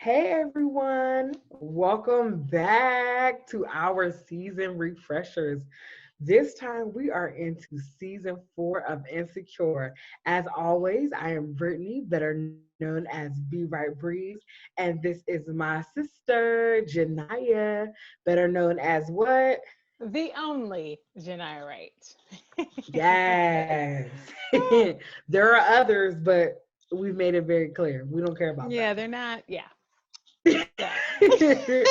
Hey everyone, welcome back to our season refreshers. This time we are into season 4 of Insecure. As always, I am Brittany, better known as Be Right Breeze, and this is my sister, Janaya, better known as what? The only Janai Wright. Yes. There are others, but we've made it very clear. We don't care about Yeah, they're not. Yeah. So,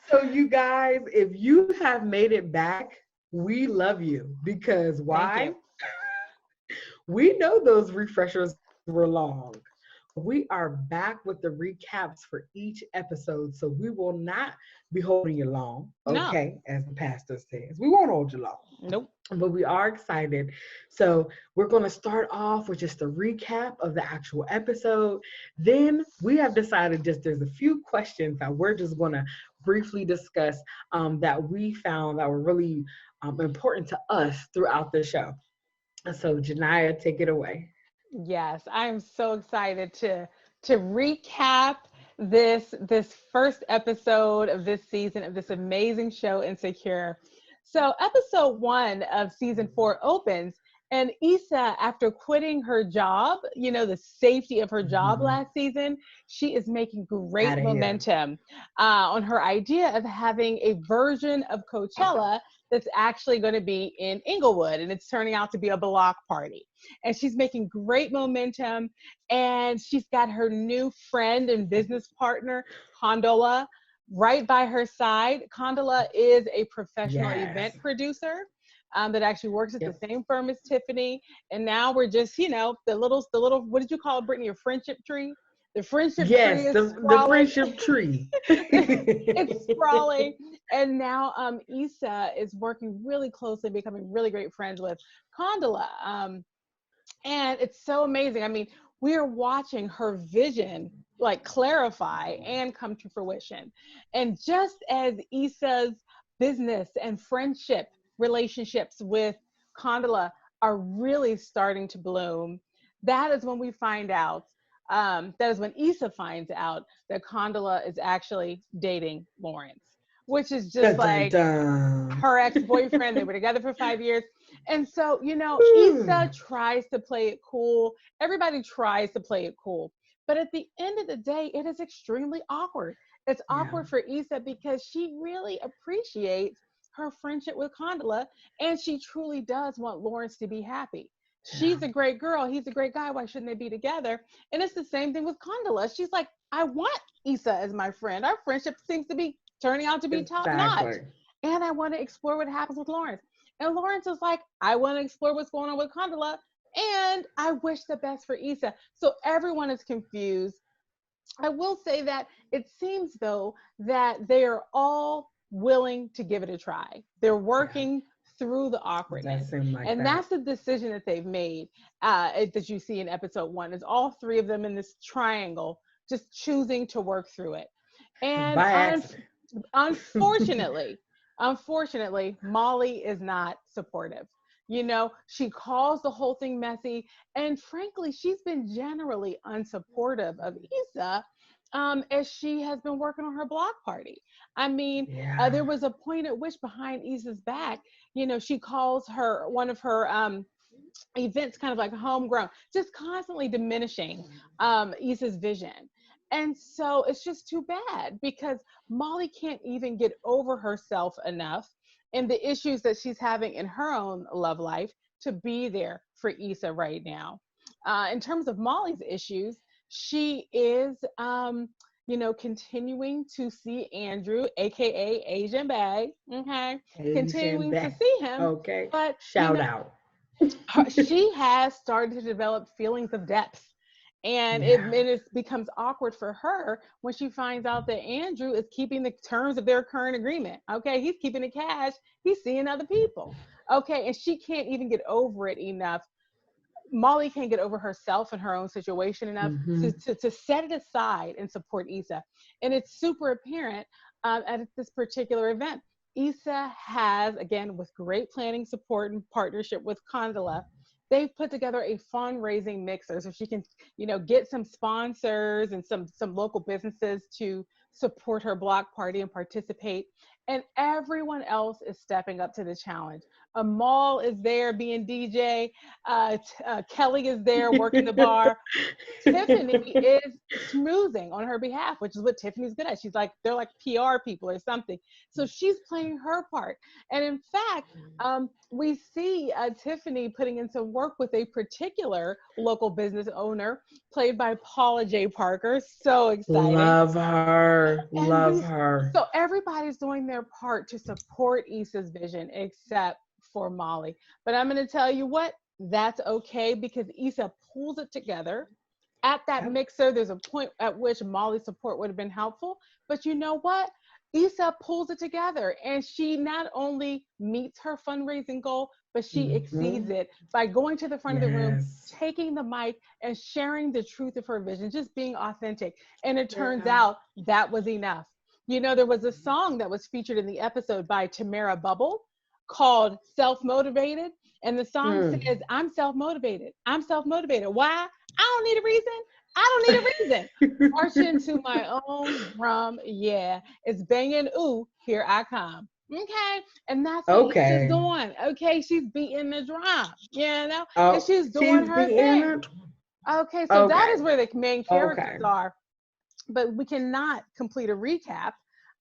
So, you guys, if you have made it back, we love you because thank why? you. We know those refreshers were long, but we are back with the recaps for each episode. So, we will not be holding you long, No, okay? As the pastor says, we won't hold you long, nope. but we are excited. So we're going to start off with just a recap of the actual episode. Then we have decided just there's a few questions that we're just going to briefly discuss that we found that were really important to us throughout the show. So Janaya, take it away. Yes, I'm so excited to recap this first episode of this season of this amazing show, Insecure. So, episode 1 of season 4 opens, and Issa, after quitting her job, the safety of her job Mhm. last season, she is making Out great of here. momentum on her idea of having a version of Coachella that's actually going to be in Inglewood, and it's turning out to be a block party, and she's making great momentum. And she's got her new friend and business partner, Condola, right by her side. Condola is a professional Yes. event producer that actually works at the Yep. same firm as Tiffany. And now we're just, the little, what did you call it, Brittany? Your friendship tree? The friendship tree Yes, is the sprawling. friendship tree. It's sprawling. And now Issa is working really closely, becoming really great friends with Condola. And it's so amazing. I mean, we are watching her vision like clarify and come to fruition. And just as Issa's business and friendship relationships with Condola are really starting to bloom, that is when we find out. That is when Issa finds out that Condola is actually dating Lawrence, which is just Dun, dun, like dun. her ex-boyfriend. They were together for 5 years. And so, Issa tries to play it cool. Everybody tries to play it cool. But at the end of the day, it is extremely awkward. It's Yeah. awkward for Issa because she really appreciates her friendship with Condola, and she truly does want Lawrence to be happy. Yeah. She's a great girl. He's a great guy. Why shouldn't they be together? And it's the same thing with Condola. She's like, I want Issa as my friend. Our friendship seems to be turning out to be top notch. Exactly. And I want to explore what happens with Lawrence. And Lawrence is like, I want to explore what's going on with Condola. And I wish the best for Issa. So everyone is confused. I will say that it seems, though, that they are all willing to give it a try. They're Yeah. working through the It does awkwardness. seem like And that. that's the decision that they've made that you see in episode 1 is all three of them in this triangle just choosing to work through it. And By accident. unfortunately, unfortunately, Molly is not supportive. She calls the whole thing messy. And frankly, she's been generally unsupportive of Issa as she has been working on her block party. I mean, Yeah. there was a point at which behind Issa's back, she calls her one of her events kind of like homegrown, just constantly diminishing Issa's vision. And so it's just too bad because Molly can't even get over herself enough and the issues that she's having in her own love life to be there for Issa right now. In terms of Molly's issues, she is, continuing to see Andrew, aka Asian Bag, okay, Asian continuing to back. see him, Okay. but Shout out. she has started to develop feelings of depth. And Yeah. it becomes awkward for her when she finds out that Andrew is keeping the terms of their current agreement. Okay, he's keeping the cash, he's seeing other people. Okay, and she can't even get over it enough. Molly can't get over herself and her own situation enough to, Hmm. to set it aside and support Issa. And it's super apparent at this particular event. Issa has, again, with great planning, support, and partnership with Condola, they've put together a fundraising mixer so she can, get some sponsors and some local businesses to support her block party and participate. And everyone else is stepping up to the challenge. Amal is there being DJ. Kelly is there working the bar. Tiffany is smoothing on her behalf, which is what Tiffany's good at. She's like, they're like PR people or something. So she's playing her part. And in fact, we see Tiffany putting in some work with a particular local business owner played by Paula J. Parker. So exciting. Love her. And Love her. so everybody's doing their part to support Issa's vision, except for Molly. But I'm going to tell you what, that's okay, because Issa pulls it together. At that mixer, there's a point at which Molly's support would have been helpful. But you know what? Issa pulls it together, and she not only meets her fundraising goal, but she exceeds it by going to the front of the room, taking the mic, and sharing the truth of her vision, just being authentic. And it turns out that was enough. There was a song that was featured in the episode by Tamara Bubble called Self-Motivated. And the song says, I'm self-motivated. I'm self-motivated. Why? I don't need a reason. I don't need a reason. Marching to my own drum. Yeah. It's banging. Ooh, here I come. Okay. And that's what she's doing. Okay. She's beating the drum, and she's doing her thing. Okay. So that is where the main characters are. But we cannot complete a recap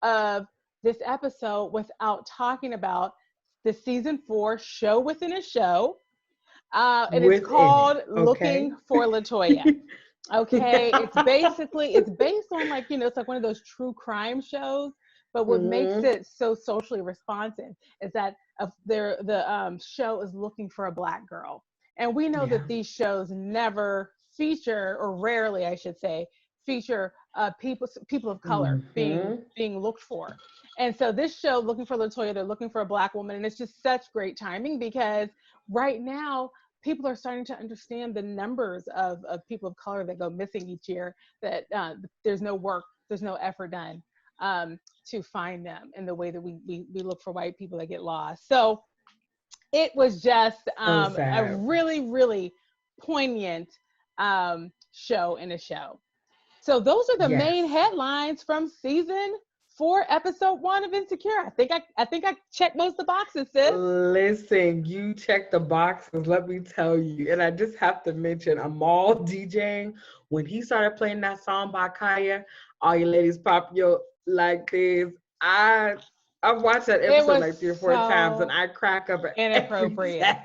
of this episode without talking about the season 4 show within a show. And it's called Looking for Latoya. Okay. It's based on it's like one of those true crime shows. But what makes it so socially responsive is that the show is looking for a Black girl. And we know that these shows never feature, or rarely, I should say, feature people of color being looked for. And so this show, Looking for Latoya, they're looking for a Black woman. And it's just such great timing, because right now people are starting to understand the numbers of people of color that go missing each year, that there's no work, there's no effort done to find them in the way that we look for white people that get lost. So it was just a really, really poignant show in a show. So those are the main headlines from season 4, episode 1 of Insecure. I think I checked most of the boxes, sis. Listen, you checked the boxes, let me tell you. And I just have to mention Amal DJing. When he started playing that song by Kaya, All You Ladies Pop Yo Like This, I've watched that episode like 3 or 4 times, and I crack up at inappropriate.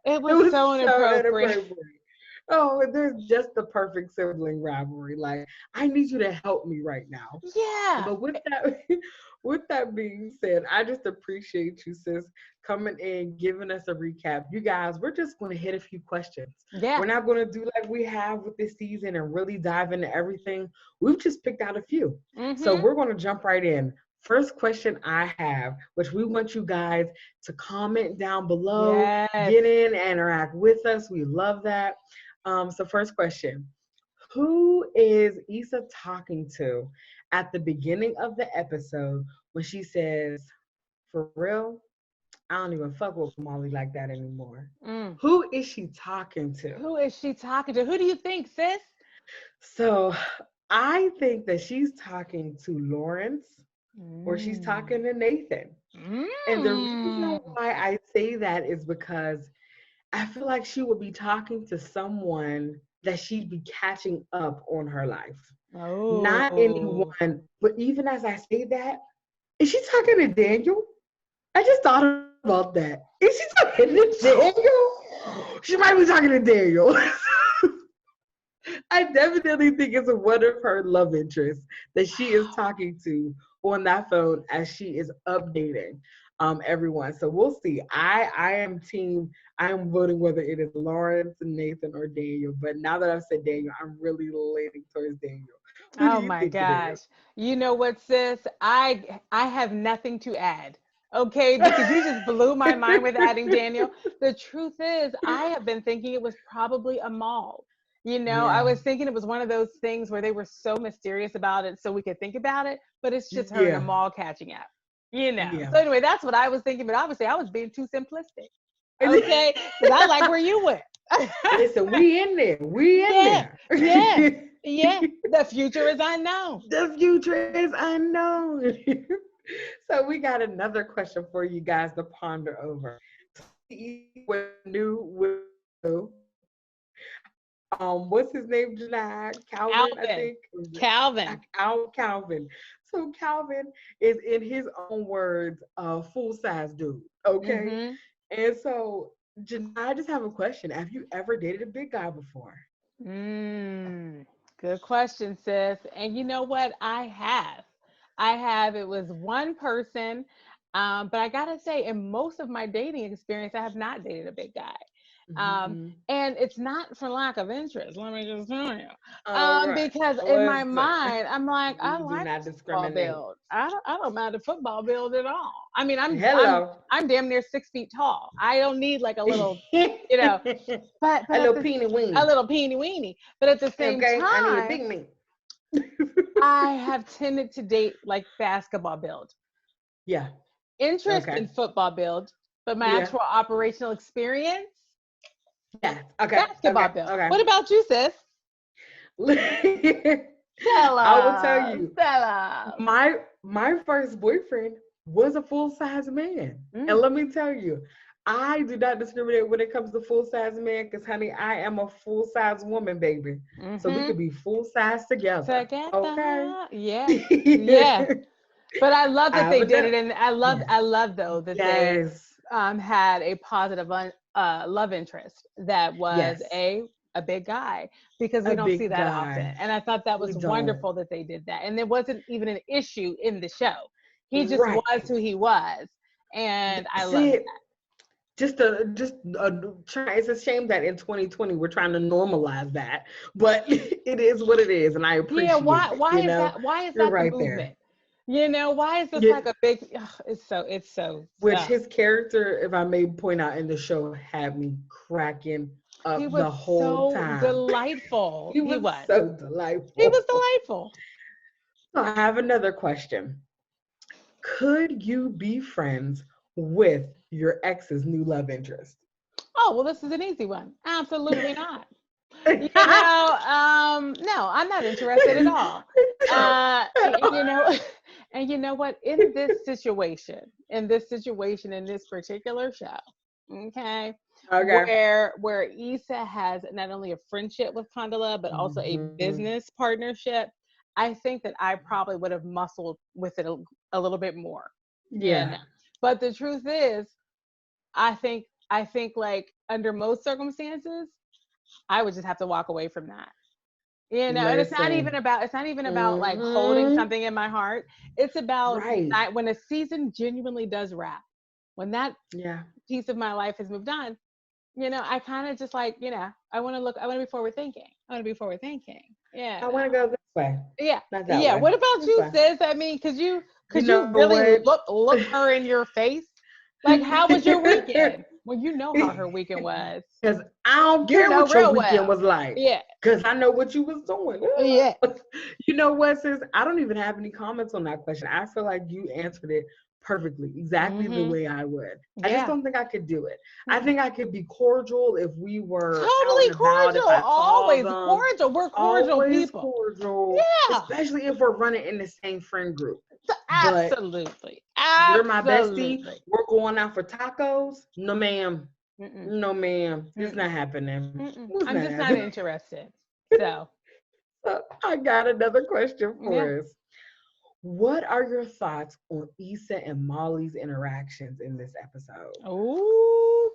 It was so inappropriate. Oh, there's just the perfect sibling rivalry. Like, I need you to help me right now. Yeah. But with that being said, I just appreciate you, sis, coming in, giving us a recap. You guys, we're just going to hit a few questions. Yeah. We're not going to do like we have with this season and really dive into everything. We've just picked out a few. So we're going to jump right in. First question I have, which we want you guys to comment down below, get in, interact with us. We love that. So first question, who is Issa talking to at the beginning of the episode when she says, for real, I don't even fuck with Molly like that anymore? Who is she talking to? Who is she talking to? Who do you think, sis? So I think that she's talking to Lawrence, or she's talking to Nathan. And the reason why I say that is because I feel like she would be talking to someone that she'd be catching up on her life. Not anyone, but even as I say that, is she talking to Daniel? I just thought about that. Is she talking to Daniel? She might be talking to Daniel. I definitely think it's one of her love interests that she is talking to on that phone as she is updating everyone. So we'll see. I am voting whether it is Lawrence, Nathan, or Daniel. But now that I've said Daniel, I'm really leaning towards Daniel. Oh my gosh. You know what, sis? I have nothing to add. Okay, because you just blew my mind with adding Daniel. The truth is, I have been thinking it was probably Amal. I was thinking it was one of those things where they were so mysterious about it so we could think about it, but it's just her and Amal catching up. So anyway, that's what I was thinking, but obviously I was being too simplistic. Okay, because I like where you went. Listen, we in there. We in Yeah, there. yeah, yeah. The future is unknown. The future is unknown. So we got another question for you guys to ponder over. With new with what's his name, Janai? Calvin, I Alvin, think. Was it Calvin. Calvin? So Calvin is, in his own words, a full size dude. Okay. Mm-hmm. And so Janai, I just have a question. Have you ever dated a big guy before? Good question, sis. And you know what? I have. I have. It was one person. But I gotta say, in most of my dating experience, I have not dated a big guy. Mm-hmm. And it's not for lack of interest. Let me just tell you. All right. Because in my Listen, mind, I'm like, I we do like not the football discriminate. build. I don't mind the football build at all. I mean, Hello. I'm damn near 6 feet tall. I don't need like a little, you know, but A at little the peeny a weeny. little peeny weeny. But at the same Okay, I need a big time, meat. I have tended to date like basketball build. Yeah. Interest Okay. in football build, but my Yeah. actual operational experience, Yeah. Okay. basketball Okay. build. Okay. What about you, sis? Tell I will tell us. you, Tell us. my first boyfriend was a full size man, and Mm, let me tell you, I do not discriminate when it comes to full size man, because honey, I am a full size woman, baby. So we mm-hmm. could be full size together. Okay. Together. Yeah. Yeah. But I love that I they would did know. it, and Yes. I love though that they Yes. had a positive love interest that was Yes. a big guy, because we A don't see big that often. guy. And I thought that We was don't. wonderful that they did that, and there wasn't even an issue in the show. He just Right. was who he was, and I That's love it. that. Try. It's a shame that in 2020 we're trying to normalize that, but it is what it is, and I Yeah, appreciate it. why is that, why is You're that the right there. movement? Why is this Yeah, like a big it's so which his character, if I may point out in the show, had me cracking he up was the whole so time. delightful. He was so He was delightful. delightful. So I have another question. Could you be friends with your ex's new love interest? Oh, well, this is an easy one. Absolutely not. No. No, I'm not interested at all. And and you know what? In this particular show, okay, Okay. where Issa has not only a friendship with Condola, but also a Mhm. business partnership, I think that I probably would have muscled with it a little bit more. Yeah. But the truth is, I think like under most circumstances, I would just have to walk away from that. And Listen. it's not even about like holding Hmm. something in my heart. It's about Right. when a season genuinely does wrap, when that Yeah. piece of my life has moved on, I kind of just like, I want to be forward thinking. I want to be forward thinking. I want to go this way, Yeah. not that Yeah. way. What about This you, way. sis? I mean, You could know you really what? look her in your face? Like, how was your weekend? Well, you know how her weekend was. Because I don't You care know what your real weekend well. was like. Yeah. Because I know what you was doing. Yeah. You know what, sis? I don't even have any comments on that question. I feel like you answered it perfectly, exactly the Mm-hmm. way I would. I just Yeah. don't think I could do it. I Mm-mm. think I could be cordial if we were out Totally and about, if cordial. I saw Always them. cordial. We're cordial Always people. cordial, Yeah. especially if we're running in the same friend group. But Absolutely. you're my bestie. Absolutely. We're going out for tacos. No, ma'am. Mm-mm. No, ma'am. It's not Mm-mm. happening. Mm-mm. It's I'm not just not happening. interested. So, So I got another question yeah. for us. What are your thoughts on Issa and Molly's interactions in this episode? Oh,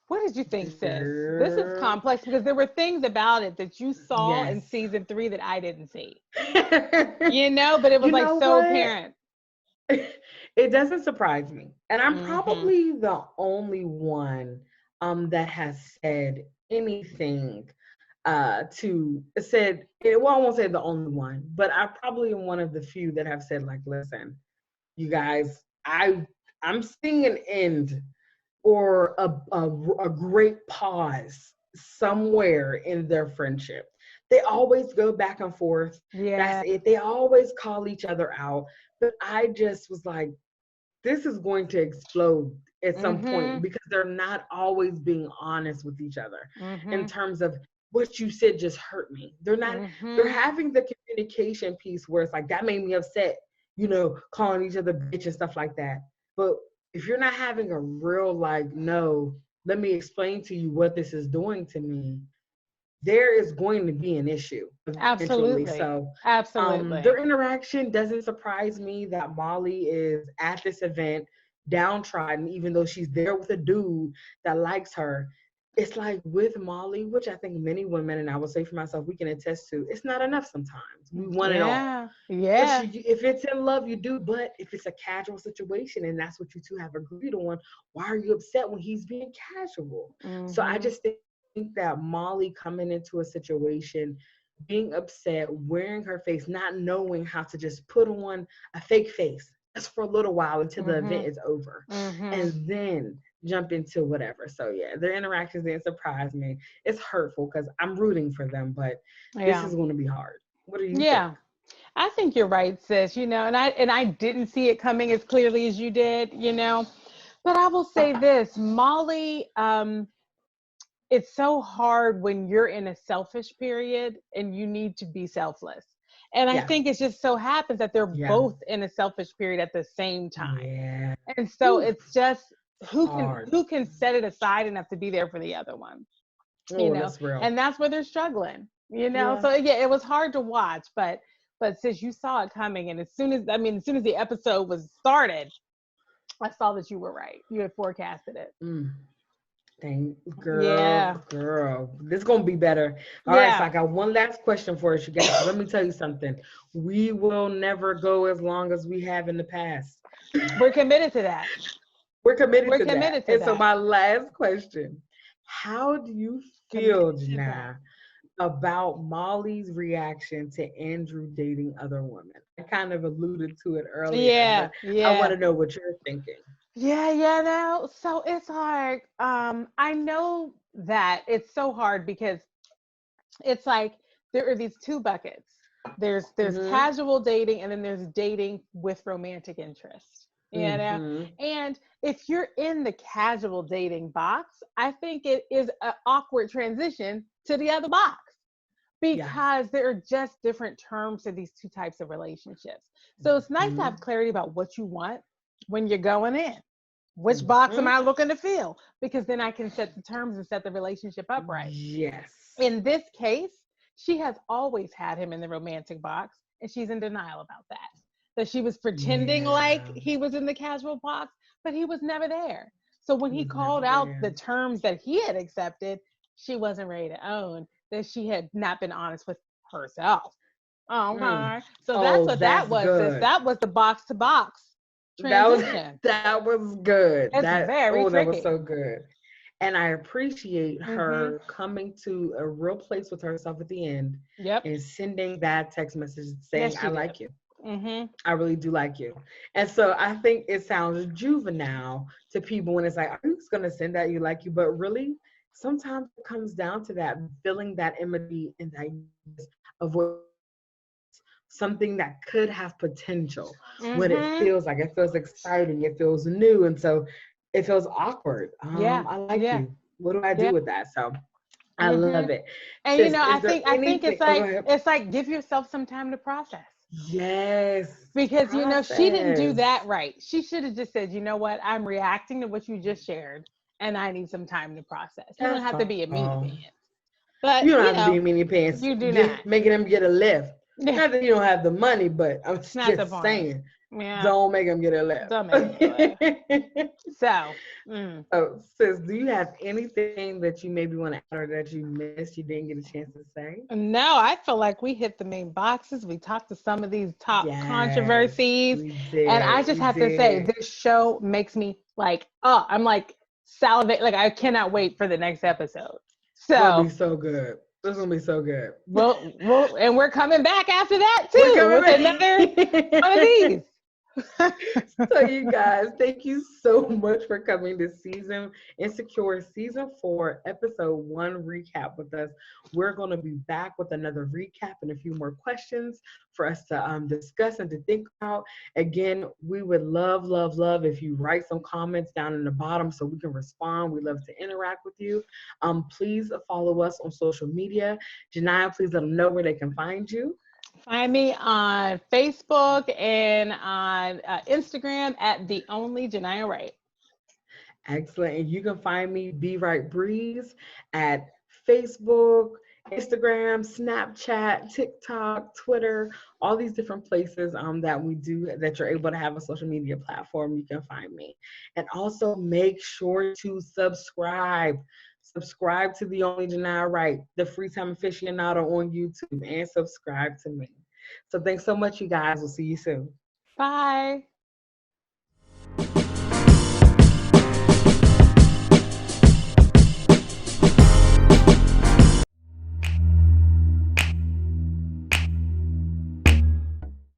what did you think, sis? This is Girl. complex because there were things about it that you saw in Yes. season 3 that I didn't see. But it was You like know so what? apparent. It doesn't surprise me. And I'm Mm-hmm. probably the only one that has said anything to said well, I won't say the only one, but I probably am one of the few that have said, like, listen, you guys, I'm seeing an end or a great pause somewhere in their friendship. They always go back and forth. That's Yeah. it. They always call each other out. But I just was like, this is going to explode at some point, Mm-hmm. because they're not always being honest with each other in Mm-hmm. terms of what you said just hurt me. They're Mm-hmm. having the communication piece where it's like, that made me upset, calling each other bitch and stuff like that. But if you're not having a real, like, no, let me explain to you what this is doing to me, there is going to be an issue eventually. Absolutely. So Absolutely. their interaction doesn't surprise me that Molly is at this event downtrodden, even though she's there with a dude that likes her. It's like with Molly, which I think many women, and I will say for myself, we can attest to, it's not enough sometimes. We want it all. Yeah. Yeah. If it's in love, you do. But if it's a casual situation and that's what you two have agreed on, why are you upset when he's being casual? So I Mm-hmm. just think that Molly coming into a situation, being upset, wearing her face, not knowing how to just put on a fake face just for a little while until the Mm-hmm. event is over, Mm-hmm. and then jump into whatever. So yeah, their interactions didn't surprise me. It's hurtful because I'm rooting for them, but this Yeah. is going to be hard. What do you think? Yeah. I think you're right, sis, and I didn't see it coming as clearly as you did. But I will say this, Molly, it's so hard when you're in a selfish period and you need to be selfless. And I Yeah, think it just so happens that they're yeah, both in a selfish period at the same time. yeah. And so Whew, it's just who can hard. who can set it aside enough to be there for the other one, you Oh, know. that's real. And that's where they're struggling. Yeah. So yeah, it was hard to watch, but since you saw it coming, and as soon as the episode was started, I saw that you were right. You had forecasted it. Mm. Thank Yeah. girl. This is gonna be better. All right, so I Yeah. got one last question for us, you guys. Let me tell you something. We will never go as long as we have in the past. We're committed to that. We're committed We're to that. committed to And so that. my last question: how do you feel, Committed to that. Janai, about Molly's reaction to Andrew dating other women? I kind of alluded to it earlier, but Yeah. I want Yeah. to know what you're thinking. Yeah. Yeah. No. So it's hard. I know that it's so hard because it's like there are these two buckets. There's Mm-hmm. casual dating, and then there's dating with romantic interest. You know? Mm-hmm. And if you're in the casual dating box, I think it is an awkward transition to the other box, Yeah. because there are just different terms to these two types of relationships. So it's nice to Mm-hmm. have clarity about what you want when you're going in. Which box am Mm-hmm. I looking to fill? Because then I can set the terms and set the relationship up right. Yes. In this case, she has always had him in the romantic box, and she's in denial about that. That she was pretending like Yeah. he was in the casual box, but he was never there. So when He he was never called out the there. terms that he had accepted, she wasn't ready to own that she had not been honest with herself. Mm. Okay. So that's Oh, what that that's was, sis. good. That was the box to box That was transition. that was good. It's very That was tricky. so good. And I appreciate Mm-hmm. her coming to a real place with herself at the end Yep. and sending that text message saying, Yes, I she did. like you. Mm-hmm. I really do like you. And so I think it sounds juvenile to people when it's like, are you just gonna send that you like you? But really, sometimes it comes down to that feeling that empathy and that of what something that could have potential, what it Mm-hmm. feels like. It feels exciting, it feels new, and so it feels awkward. Yeah. I like Yeah. you. What do I Yeah. do with that? So I Mm-hmm. love it. And Sis, I is there think anything? it's Oh, go like ahead. give yourself some time to process. Yes. Because she didn't do Process. that right. She should have just said, you know what, I'm reacting to what you just shared, and I need some time to process. You don't That's have to be a meanie all. pants, but You don't have to be in many pants. you do not. Making them get a lift. It's Not that you don't have the money, but I'm not the just point. saying, Yeah, don't make them get a lift. don't make them get a laugh. So, So, sis, do you have anything that you maybe want to add or that you missed, you didn't get a chance to say? no, I feel like we hit the main boxes. We talked to some of these top Yes, controversies. we And I did. just We have to say, did. this show makes me like, oh, I'm like salivate. Like, I cannot wait for the next episode. It's gonna be So, so good. It's gonna be so good. and we're coming back after that We're too coming with another one of back. these. So you guys, thank you so much for coming to season Insecure season 4, episode 1 recap with us. We're going to be back with another recap and a few more questions for us to discuss and to think about. Again, we would love, love, love if you write some comments down in the bottom so we can respond. We love to interact with you. Please follow us on social media. Janiyah, please let them know where they can find you. Find me on Facebook and on Instagram at the only Janiyah Wright. Excellent. And you can find me, Be Right Breeze, at Facebook, Instagram, Snapchat, TikTok, Twitter, all these different places that we do that you're able to have a social media platform. You can find me. And also make sure to subscribe. Subscribe to The Only Janiyah Wright, the Free Time Aficionado on YouTube, and subscribe to me. So thanks so much, you guys. We'll see you soon. Bye.